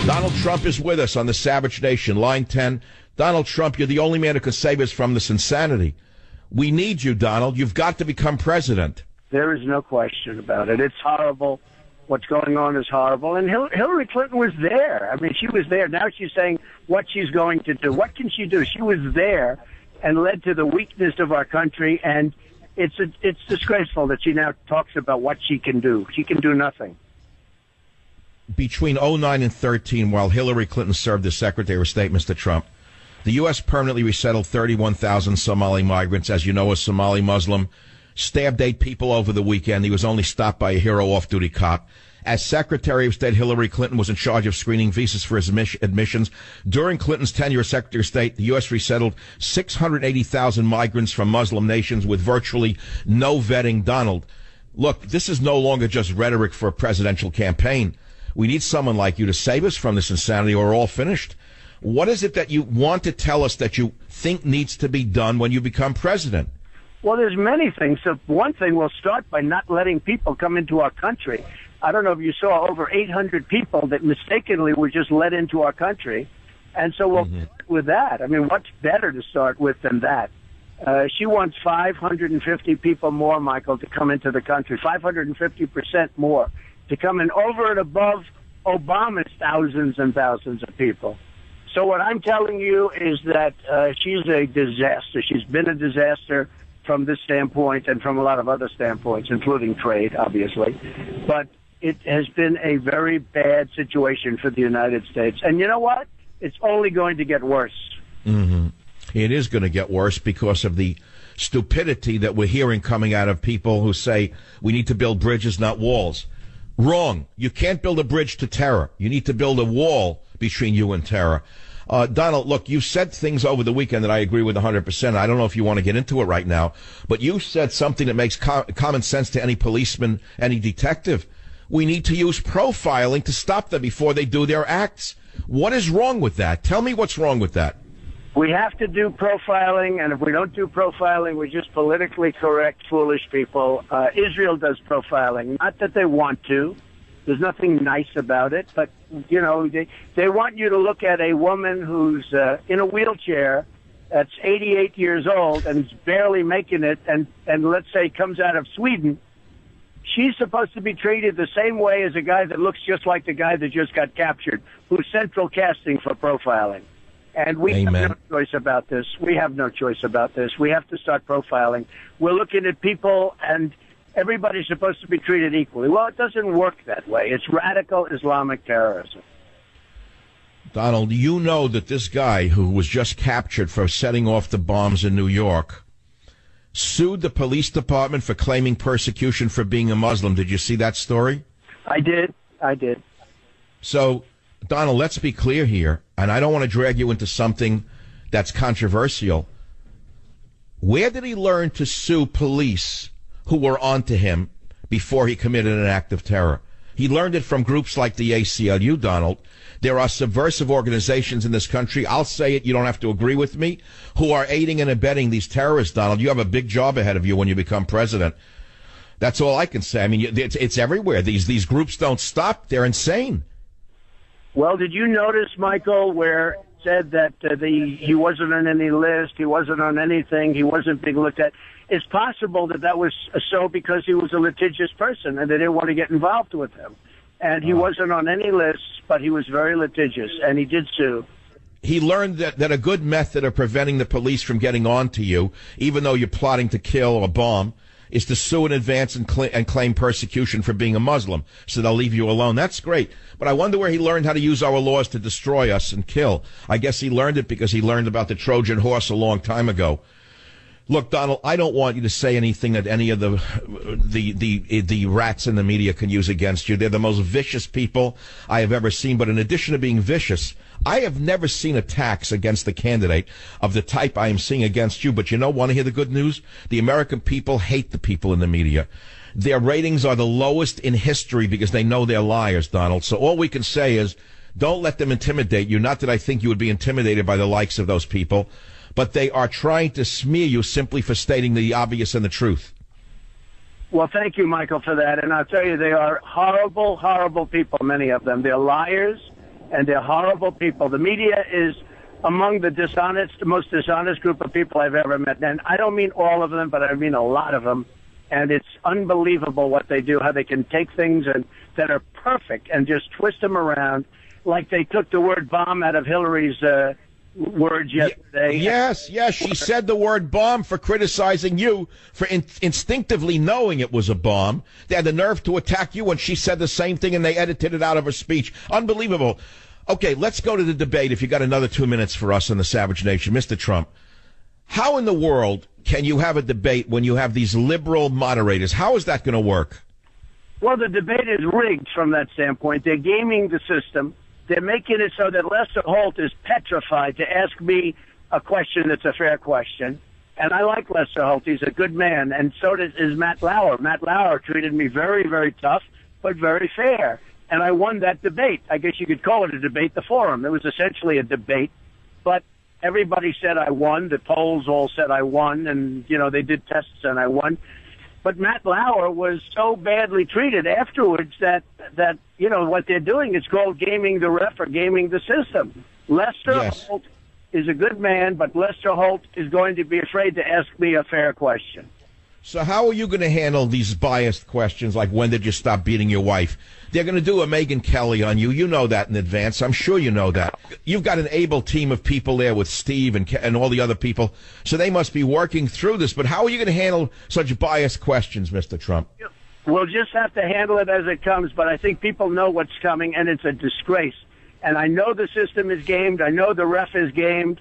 Donald Trump is with us on the Savage Nation, line 10. Donald Trump, you're the only man who can save us from this insanity. We need you, Donald. You've got to become president. There is no question about it. It's horrible. What's going on is horrible. And Hillary Clinton was there. I mean, she was there. Now she's saying what she's going to do. What can she do? She was there and led to the weakness of our country. And it's disgraceful that she now talks about what she can do. She can do nothing. Between 2009 and 13, while Hillary Clinton served as Secretary of State, Mr. Trump, the U.S. permanently resettled 31,000 Somali migrants. As you know, a Somali Muslim stabbed 8 people over the weekend. He was only stopped by a hero off-duty cop. As Secretary of State, Hillary Clinton was in charge of screening visas for his admissions. During Clinton's tenure as Secretary of State, the U.S. resettled 680,000 migrants from Muslim nations with virtually no vetting. Donald, look, this is no longer just rhetoric for a presidential campaign. We need someone like you to save us from this insanity or we're all finished. What is it that you want to tell us that you think needs to be done when you become president? Well, there's many things. So one thing, we'll start by not letting people come into our country. I don't know if you saw over 800 people that mistakenly were just let into our country. And so we'll start with that. I mean, what's better to start with than that? She wants 550 people more, Michael, to come into the country, 550% more, to come in over and above Obama's thousands and thousands of people. So what I'm telling you is that she's a disaster. She's been a disaster from this standpoint and from a lot of other standpoints, including trade, obviously. But it has been a very bad situation for the United States. And you know what? It's only going to get worse. Mm-hmm. It is going to get worse because of the stupidity that we're hearing coming out of people who say we need to build bridges, not walls. Wrong. You can't build a bridge to terror. You need to build a wall between you and terror. Donald, look, you said things over the weekend that I agree with 100%. I don't know if you want to get into it right now, but you said something that makes common sense to any policeman, any detective. We need to use profiling to stop them before they do their acts. What is wrong with that? Tell me what's wrong with that. We have to do profiling, and if we don't do profiling, we're just politically correct, foolish people. Israel does profiling. Not that they want to. There's nothing nice about it, but, you know, they want you to look at a woman who's in a wheelchair that's 88 years old and is barely making it, and let's say comes out of Sweden. She's supposed to be treated the same way as a guy that looks just like the guy that just got captured, who's central casting for profiling. And we have no choice about this. We have no choice about this. We have to start profiling. We're looking at people, and everybody's supposed to be treated equally. Well, it doesn't work that way. It's radical Islamic terrorism. Donald, you know that this guy who was just captured for setting off the bombs in New York sued the police department for claiming persecution for being a Muslim. Did you see that story? I did. So, Donald, let's be clear here, and I don't want to drag you into something that's controversial. Where did he learn to sue police who were onto him before he committed an act of terror? He learned it from groups like the ACLU, Donald. There are subversive organizations in this country, I'll say it, you don't have to agree with me, who are aiding and abetting these terrorists, Donald. You have a big job ahead of you when you become president. That's all I can say. I mean, it's everywhere. These groups don't stop. They're insane. Well, did you notice, Michael, where it said that he wasn't on any list, he wasn't on anything, he wasn't being looked at? It's possible that was so because he was a litigious person and they didn't want to get involved with him. And he wasn't on any lists, but he was very litigious, and he did sue. He learned that a good method of preventing the police from getting on to you, even though you're plotting to kill or bomb, is to sue in advance and claim persecution for being a Muslim, so they'll leave you alone. That's great. But I wonder where he learned how to use our laws to destroy us and kill. I guess he learned it because he learned about the Trojan horse a long time ago. Look, Donald, I don't want you to say anything that any of the rats in the media can use against you. They're the most vicious people I have ever seen. But in addition to being vicious, I have never seen attacks against the candidate of the type I am seeing against you. But you know, want to hear the good news? The American people hate the people in the media. Their ratings are the lowest in history because they know they're liars, Donald. So all we can say is don't let them intimidate you. Not that I think you would be intimidated by the likes of those people, but they are trying to smear you simply for stating the obvious and the truth. Well, thank you, Michael, for that. And I'll tell you, they are horrible, horrible people, many of them. They're liars. and they're horrible people. The media is among the most dishonest group of people I've ever met. And I don't mean all of them, but I mean a lot of them. And it's unbelievable what they do, how they can take things that are perfect and just twist them around, like they took the word bomb out of Hillary's words yesterday. Yes, she said the word bomb for criticizing you for instinctively knowing it was a bomb. They had the nerve to attack you when she said the same thing, and they edited it out of her speech. Unbelievable. Okay, let's go to the debate if you got another 2 minutes for us on the Savage Nation. Mr. Trump, how in the world can you have a debate when you have these liberal moderators? How is that going to work? Well, the debate is rigged from that standpoint. They're gaming the system. They're making it so that Lester Holt is petrified to ask me a question that's a fair question. And I like Lester Holt. He's a good man. And so is Matt Lauer. Matt Lauer treated me very, very tough, but very fair. And I won that debate. I guess you could call it a debate, the forum. It was essentially a debate. But everybody said I won. The polls all said I won. And, they did tests and I won. But Matt Lauer was so badly treated afterwards that what they're doing is called gaming the ref or gaming the system. Lester Holt is a good man, but Lester Holt is going to be afraid to ask me a fair question. So how are you going to handle these biased questions like when did you stop beating your wife? They're going to do a Megyn Kelly on you. You know that in advance. I'm sure you know that. You've got an able team of people there with Steve and all the other people, so they must be working through this. But how are you going to handle such biased questions, Mr. Trump? We'll just have to handle it as it comes, but I think people know what's coming, and it's a disgrace. And I know the system is gamed. I know the ref is gamed,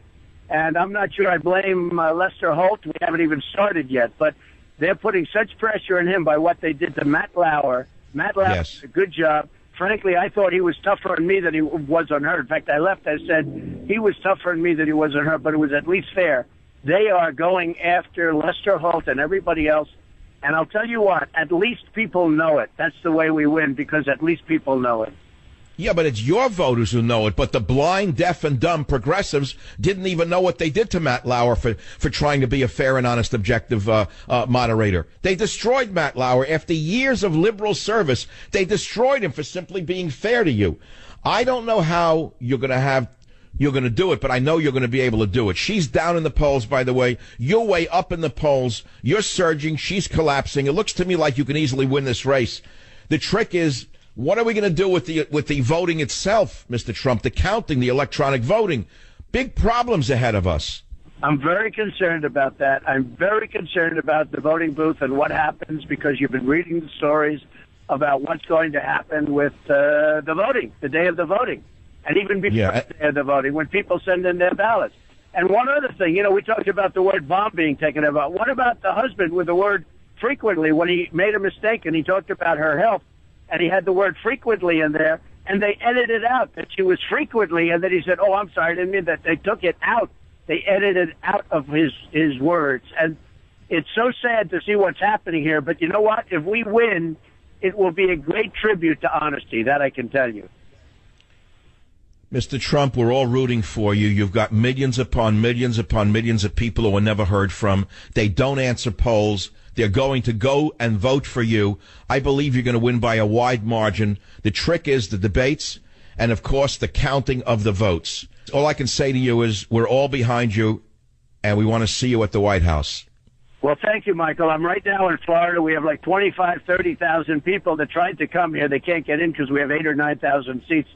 and I'm not sure I blame Lester Holt. We haven't even started yet, but they're putting such pressure on him by what they did to Matt Lauer. Matt Lauer did a good job. Frankly, I thought he was tougher on me than he was on her. In fact, I left. I said he was tougher on me than he was on her, but it was at least fair. They are going after Lester Holt and everybody else. And I'll tell you what, at least people know it. That's the way we win, because at least people know it. Yeah, but it's your voters who know it. But the blind, deaf, and dumb progressives didn't even know what they did to Matt Lauer for trying to be a fair and honest, objective moderator. They destroyed Matt Lauer. After years of liberal service, they destroyed him for simply being fair to you. I don't know how you're going to do it, but I know you're going to be able to do it. She's down in the polls, by the way. You're way up in the polls. You're surging. She's collapsing. It looks to me like you can easily win this race. The trick is, what are we going to do with the voting itself, Mr. Trump, the counting, the electronic voting? Big problems ahead of us. I'm very concerned about that. I'm very concerned about the voting booth and what happens, because you've been reading the stories about what's going to happen with the voting, the day of the voting, and even before the day of the voting, when people send in their ballots. And one other thing, we talked about the word bomb being taken about. What about the husband with the word frequently when he made a mistake and he talked about her health? And he had the word frequently in there, and they edited out that she was frequently, and then he said, oh, I'm sorry, I didn't mean that. They took it out. They edited out of his words. And it's so sad to see what's happening here, but you know what? If we win, it will be a great tribute to honesty, that I can tell you. Mr. Trump, we're all rooting for you. You've got millions upon millions upon millions of people who are never heard from. They don't answer polls. They're going to go and vote for you. I believe you're going to win by a wide margin. The trick is the debates and, of course, the counting of the votes. All I can say to you is we're all behind you, and we want to see you at the White House. Well, thank you, Michael. I'm right now in Florida. We have like 30,000 people that tried to come here. They can't get in because we have 8,000 or 9,000 seats.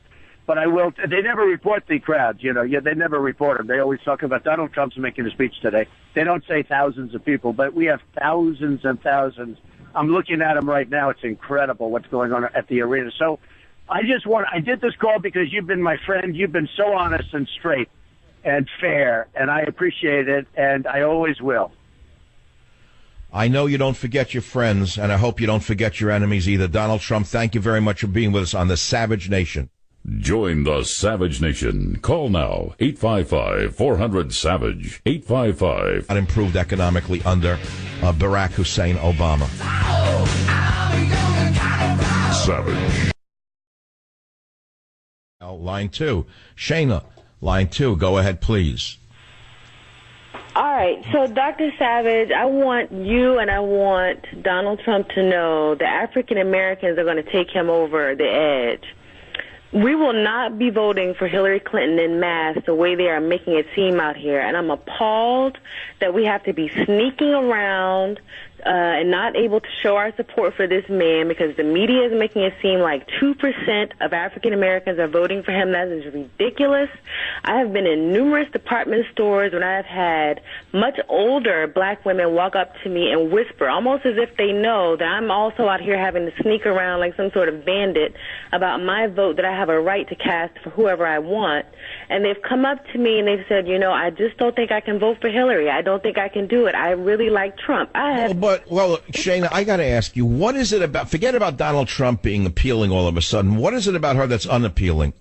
But I will. They never report the crowds, they never report them. They always talk about Donald Trump's making a speech today. They don't say thousands of people, but we have thousands and thousands. I'm looking at them right now. It's incredible what's going on at the arena. So I did this call because you've been my friend. You've been so honest and straight and fair, and I appreciate it, and I always will. I know you don't forget your friends, and I hope you don't forget your enemies either. Donald Trump, thank you very much for being with us on the Savage Nation. Join the Savage Nation. Call now, 855-400-SAVAGE, 855. Not improved economically under Barack Hussein Obama. Savage. Line 2. Shayna, line 2. Go ahead, please. All right. So, Dr. Savage, I want you and I want Donald Trump to know the African Americans are going to take him over the edge. We will not be voting for Hillary Clinton en masse the way they are making it seem out here. And I'm appalled that we have to be sneaking around and not able to show our support for this man because the media is making it seem like 2% of African Americans are voting for him. That is ridiculous. I have been in numerous department stores when I have had much older black women walk up to me and whisper, almost as if they know that I'm also out here having to sneak around like some sort of bandit about my vote that I have a right to cast for whoever I want. And they've come up to me and they've said, I just don't think I can vote for Hillary. I don't think I can do it. I really like Trump. Well, Shana, I got to ask you, what is it about, forget about Donald Trump being appealing all of a sudden, what is it about her that's unappealing?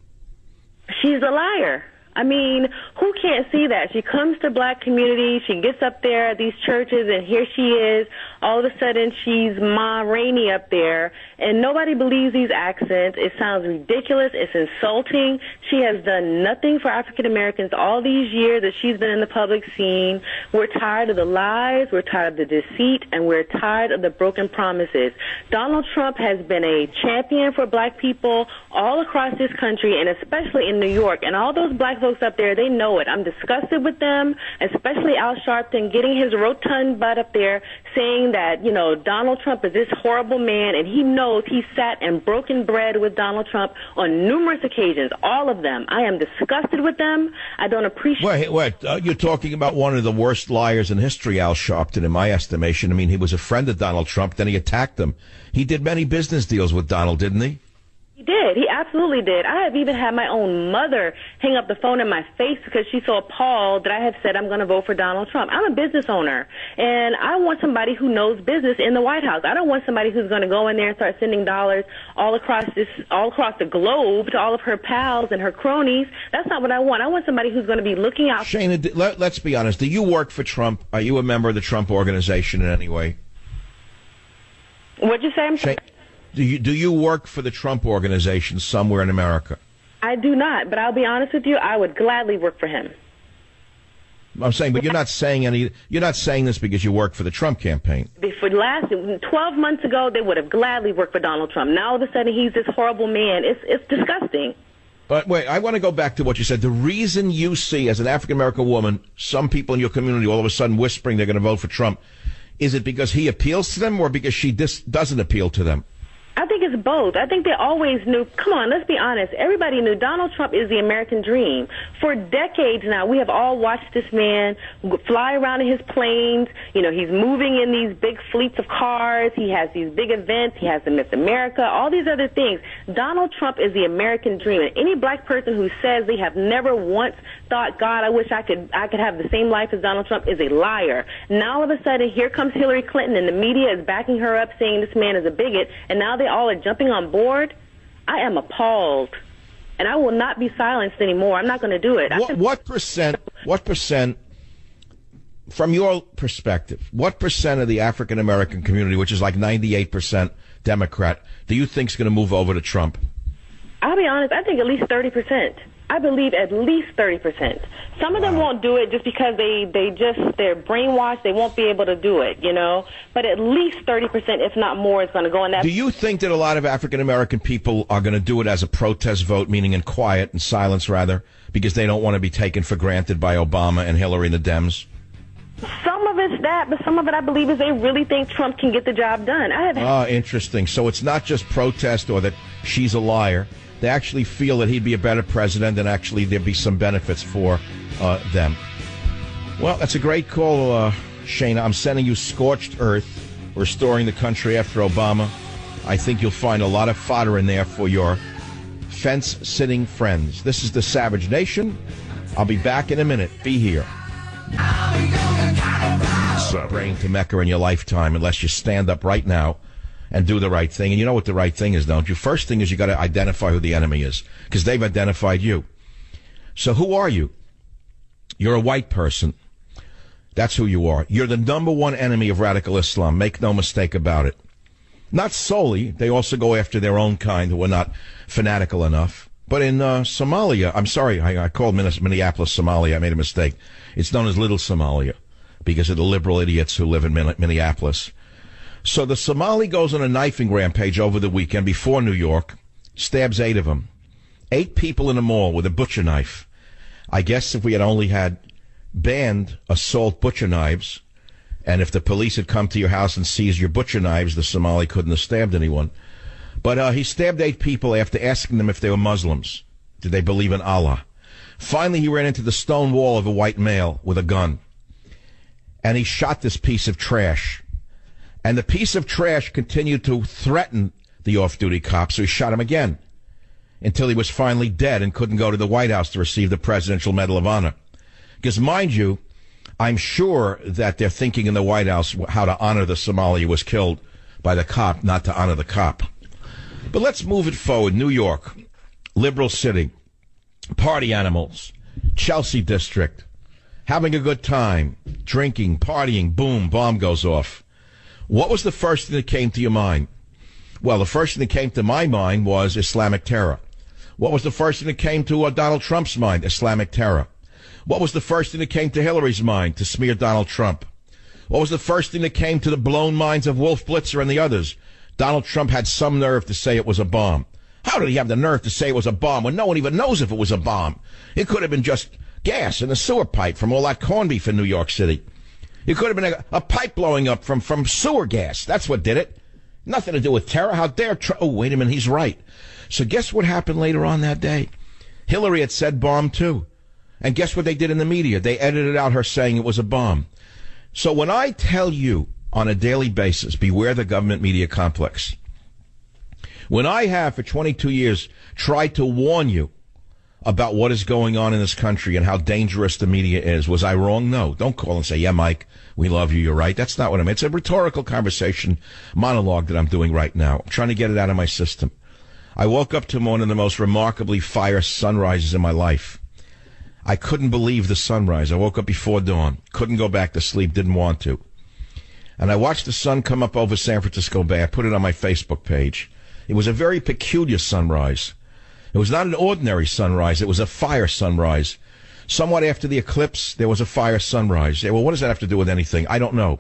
She's a liar. I mean, who can't see that? She comes to black communities, she gets up there at these churches, and here she is. All of a sudden, she's Ma Rainey up there, and nobody believes these accents. It sounds ridiculous. It's insulting. She has done nothing for African Americans all these years that she's been in the public scene. We're tired of the lies, we're tired of the deceit, and we're tired of the broken promises. Donald Trump has been a champion for black people all across this country, and especially in New York, and all those black folks up there, they know it. I'm disgusted with them, especially Al Sharpton getting his rotund butt up there saying that, Donald Trump is this horrible man, and he knows he sat and broken bread with Donald Trump on numerous occasions, all of them. I am disgusted with them. I don't appreciate... Wait, you're talking about one of the worst liars in history, Al Sharpton, in my estimation. I mean, he was a friend of Donald Trump, then he attacked him. He did many business deals with Donald, didn't he? He did. He absolutely did. I have even had my own mother hang up the phone in my face because she's so appalled that I have said I'm going to vote for Donald Trump. I'm a business owner, and I want somebody who knows business in the White House. I don't want somebody who's going to go in there and start sending dollars all across the globe to all of her pals and her cronies. That's not what I want. I want somebody who's going to be looking out. Shana, let's be honest. Do you work for Trump? Are you a member of the Trump organization in any way? What'd you say? Shana, do you work for the Trump organization somewhere in America? I do not, but I'll be honest with you, I would gladly work for him. I'm saying, but you're not saying this because you work for the Trump campaign. For the last 12 months ago, they would have gladly worked for Donald Trump. Now all of a sudden he's this horrible man. It's disgusting. But wait, I want to go back to what you said. The reason you see, as an African-American woman, some people in your community all of a sudden whispering they're going to vote for Trump, is it because he appeals to them or because she doesn't appeal to them? I think it's both. I think they always knew. Come on, let's be honest. Everybody knew Donald Trump is the American dream. For decades now, we have all watched this man fly around in his planes. He's moving in these big fleets of cars. He has these big events. He has the Miss America, all these other things. Donald Trump is the American dream. And any black person who says they have never once thought, God, I wish I could have the same life as Donald Trump is a liar. Now all of a sudden, here comes Hillary Clinton, and the media is backing her up, saying this man is a bigot, and now they all are jumping on board. I am appalled, and I will not be silenced anymore. I'm not going to do it. What percent, from your perspective, what percent of the African American community, which is like 98% Democrat, do you think is going to move over to Trump? I'll be honest, I think at least 30%. I believe at least 30%. Some of them won't do it just because they're brainwashed. They won't be able to do it, But at least 30%, if not more, is going to go in that. Do you think that a lot of African American people are going to do it as a protest vote, meaning in quiet and silence, rather, because they don't want to be taken for granted by Obama and Hillary and the Dems? Some of it's that, but some of it I believe is they really think Trump can get the job done. Interesting. So it's not just protest or that she's a liar. They actually feel that he'd be a better president and actually there'd be some benefits for them. Well, that's a great call, Shana. I'm sending you scorched earth, restoring the country after Obama. I think you'll find a lot of fodder in there for your fence-sitting friends. This is the Savage Nation. I'll be back in a minute. Be here. Praying to Mecca in your lifetime unless you stand up right now and do the right thing. And you know what the right thing is, don't you? First thing is you got to identify who the enemy is, because they've identified you. So who are you? You're a white person. That's who you are. You're the number one enemy of radical Islam. Make no mistake about it. Not solely. They also go after their own kind who are not fanatical enough. But in Somalia, I'm sorry, I called Minneapolis Somalia. I made a mistake. It's known as Little Somalia because of the liberal idiots who live in Minneapolis. So the Somali goes on a knifing rampage over the weekend before New York, stabs 8 of them. 8 people in a mall with a butcher knife. I guess if we had only had banned assault butcher knives, and if the police had come to your house and seized your butcher knives, the Somali couldn't have stabbed anyone. But he stabbed 8 people after asking them if they were Muslims. Did they believe in Allah? Finally, he ran into the stone wall of a white male with a gun. And he shot this piece of trash. And the piece of trash continued to threaten the off-duty cop, so he shot him again until he was finally dead and couldn't go to the White House to receive the Presidential Medal of Honor. Because, mind you, I'm sure that they're thinking in the White House how to honor the Somali who was killed by the cop, not to honor the cop. But let's move it forward. New York, liberal city, party animals, Chelsea district, having a good time, drinking, partying, boom, bomb goes off. What was the first thing that came to your mind? Well, the first thing that came to my mind was Islamic terror. What was the first thing that came to Donald Trump's mind? Islamic terror. What was the first thing that came to Hillary's mind to smear Donald Trump? What was the first thing that came to the blown minds of Wolf Blitzer and the others? Donald Trump had some nerve to say it was a bomb. How did he have the nerve to say it was a bomb when no one even knows if it was a bomb? It could have been just gas in a sewer pipe from all that corned beef in New York City. It could have been a pipe blowing up from sewer gas. That's what did it. Nothing to do with terror. How dare Oh, wait a minute, he's right. So guess what happened later on that day? Hillary had said bomb too. And guess what they did in the media? They edited out her saying it was a bomb. So when I tell you on a daily basis, beware the government media complex. When I have for 22 years tried to warn you about what is going on in this country and how dangerous the media is, was I wrong? No. Don't call and say, yeah, Mike, we love you, you're right. That's not what I mean. It's a rhetorical conversation monologue that I'm doing right now. I'm trying to get it out of my system. I woke up to one of the most remarkably fire sunrises in my life. I couldn't believe the sunrise. I woke up before dawn, couldn't go back to sleep, didn't want to. And I watched the sun come up over San Francisco Bay. I put it on my Facebook page. It was a very peculiar sunrise. It was not an ordinary sunrise. It was a fire sunrise. Somewhat after the eclipse, there was a fire sunrise. Well, what does that have to do with anything? I don't know.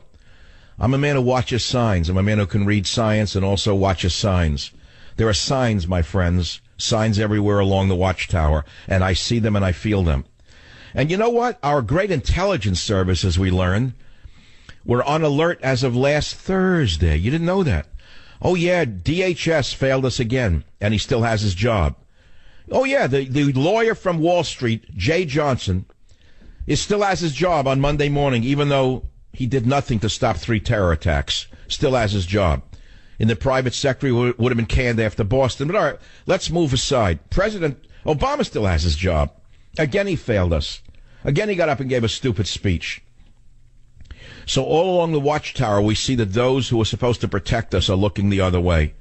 I'm a man who watches signs. I'm a man who can read science and also watches signs. There are signs, my friends, signs everywhere along the watchtower, and I see them and I feel them. And you know what? Our great intelligence service, as we learned, were on alert as of last Thursday. You didn't know that? Oh, yeah, DHS failed us again, and he still has his job. Oh, yeah, the lawyer from Wall Street, Jay Johnson, still has his job on Monday morning, even though he did nothing to stop 3 terror attacks. Still has his job. In the private sector, he would have been canned after Boston. But all right, let's move aside. President Obama still has his job. Again, he failed us. Again, he got up and gave a stupid speech. So all along the watchtower, we see that those who are supposed to protect us are looking the other way.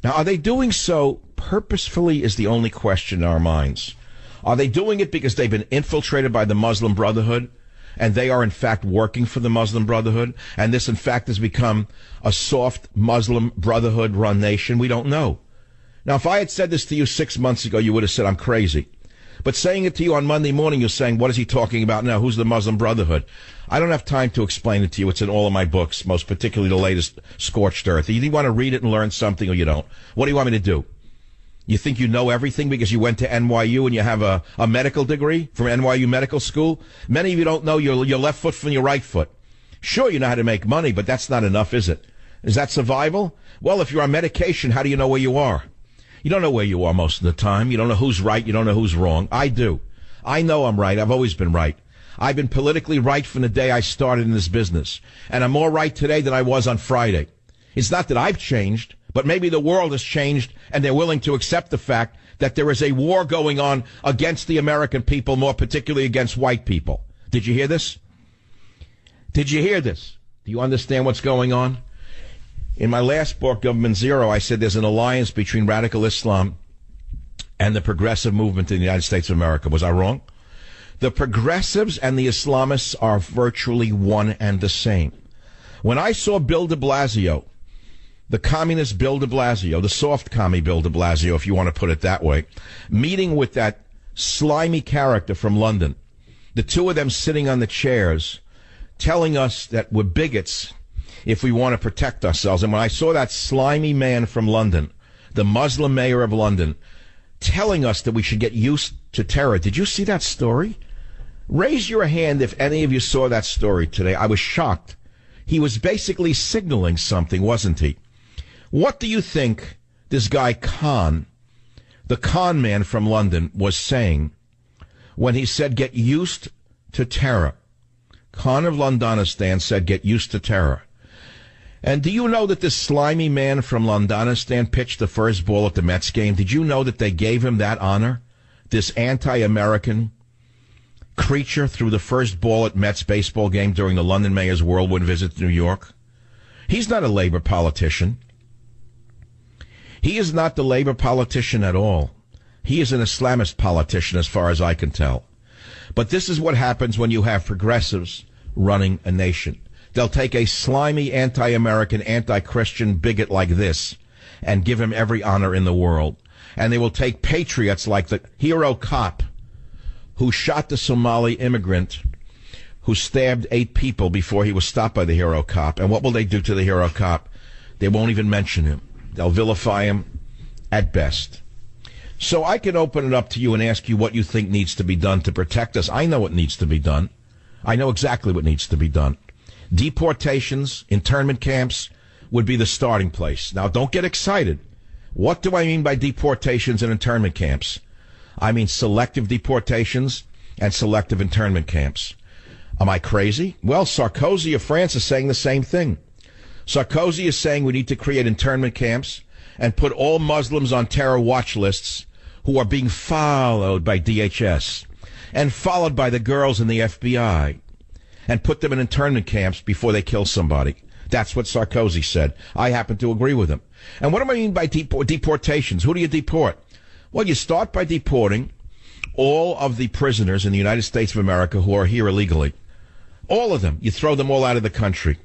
Now, are they doing so purposefully is the only question in our minds. Are they doing it because they've been infiltrated by the Muslim Brotherhood, and they are, in fact, working for the Muslim Brotherhood, and this, in fact, has become a soft Muslim Brotherhood-run nation? We don't know. Now, if I had said this to you 6 months ago, you would have said I'm crazy. But saying it to you on Monday morning, you're saying, what is he talking about now? Who's the Muslim Brotherhood? I don't have time to explain it to you. It's in all of my books, most particularly the latest Scorched Earth. You want to read it and learn something, or you don't? What do you want me to do? You think you know everything because you went to NYU and you have a medical degree from NYU Medical School? Many of you don't know your left foot from your right foot. Sure, you know how to make money, but that's not enough, is it? Is that survival? Well, if you're on medication, how do you know where you are? You don't know where you are most of the time. You don't know who's right. You don't know who's wrong. I do. I know I'm right. I've always been right. I've been politically right from the day I started in this business. And I'm more right today than I was on Friday. It's not that I've changed, but maybe the world has changed and they're willing to accept the fact that there is a war going on against the American people, more particularly against white people. Did you hear this? Did you hear this? Do you understand what's going on? In my last book, Government Zero, I said there's an alliance between radical Islam and the progressive movement in the United States of America. Was I wrong? The progressives and the Islamists are virtually one and the same. When I saw Bill de Blasio, the communist Bill de Blasio, the soft commie Bill de Blasio, if you want to put it that way, meeting with that slimy character from London, the two of them sitting on the chairs, telling us that we're bigots if we want to protect ourselves. And when I saw that slimy man from London, the Muslim mayor of London, telling us that we should get used to terror. Did you see that story? Raise your hand if any of you saw that story today. I was shocked. He was basically signaling something, wasn't he? What do you think this guy Khan, the con man from London, was saying when he said get used to terror? Khan of Londonistan said get used to terror. And do you know that this slimy man from Londonistan pitched the first ball at the Mets game? Did you know that they gave him that honor? This anti-American creature threw the first ball at Mets baseball game during the London Mayor's whirlwind visit to New York. He's not a labor politician. He is not the labor politician at all. He is an Islamist politician as far as I can tell. But this is what happens when you have progressives running a nation. They'll take a slimy anti-American, anti-Christian bigot like this and give him every honor in the world. And they will take patriots like the hero cop who shot the Somali immigrant who stabbed 8 people before he was stopped by the hero cop. And what will they do to the hero cop? They won't even mention him. They'll vilify him at best. So I can open it up to you and ask you what you think needs to be done to protect us. I know what needs to be done. I know exactly what needs to be done. Deportations, internment camps would be the starting place. Now, don't get excited. What do I mean by deportations and internment camps? I mean selective deportations and selective internment camps. Am I crazy? Well, Sarkozy of France is saying the same thing. Sarkozy is saying we need to create internment camps and put all Muslims on terror watch lists who are being followed by DHS and followed by the girls in the FBI and put them in internment camps before they kill somebody. That's what Sarkozy said. I happen to agree with him. And what do I mean by deportations? Who do you deport? Well, you start by deporting all of the prisoners in the United States of America who are here illegally. All of them. You throw them all out of the country.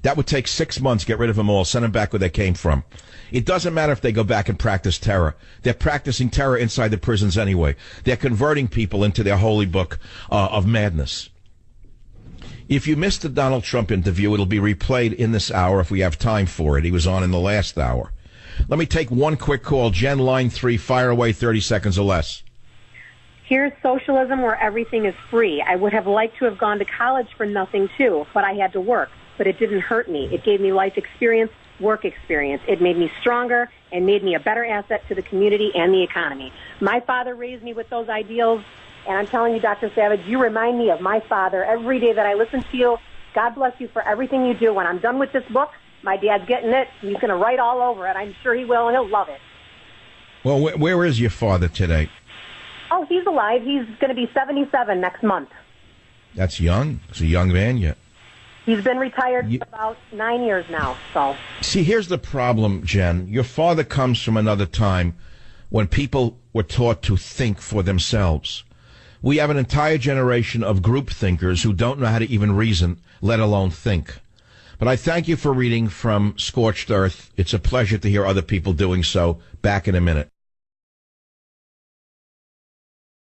That would take 6 months, get rid of them all, send them back where they came from. It doesn't matter if they go back and practice terror. They're practicing terror inside the prisons anyway. They're converting people into their holy book of madness. If you missed the Donald Trump interview, it'll be replayed in this hour if we have time for it. He was on in the last hour. Let me take one quick call. Jen, line 3, fire away, 30 seconds or less. Here's socialism where everything is free. I would have liked to have gone to college for nothing, too, but I had to work. But it didn't hurt me. It gave me life experience, work experience. It made me stronger and made me a better asset to the community and the economy. My father raised me with those ideals, and I'm telling you, Dr. Savage, you remind me of my father every day that I listen to you. God bless you for everything you do. When I'm done with this book, my dad's getting it. He's going to write all over it. I'm sure he will, and he'll love it. Well, where is your father today? Oh, he's alive. He's going to be 77 next month. That's young. He's a young man yet. He's been retired for about 9 years now. So, see, here's the problem, Jen. Your father comes from another time when people were taught to think for themselves. We have an entire generation of group thinkers who don't know how to even reason, let alone think. But I thank you for reading from Scorched Earth. It's a pleasure to hear other people doing so. Back in a minute.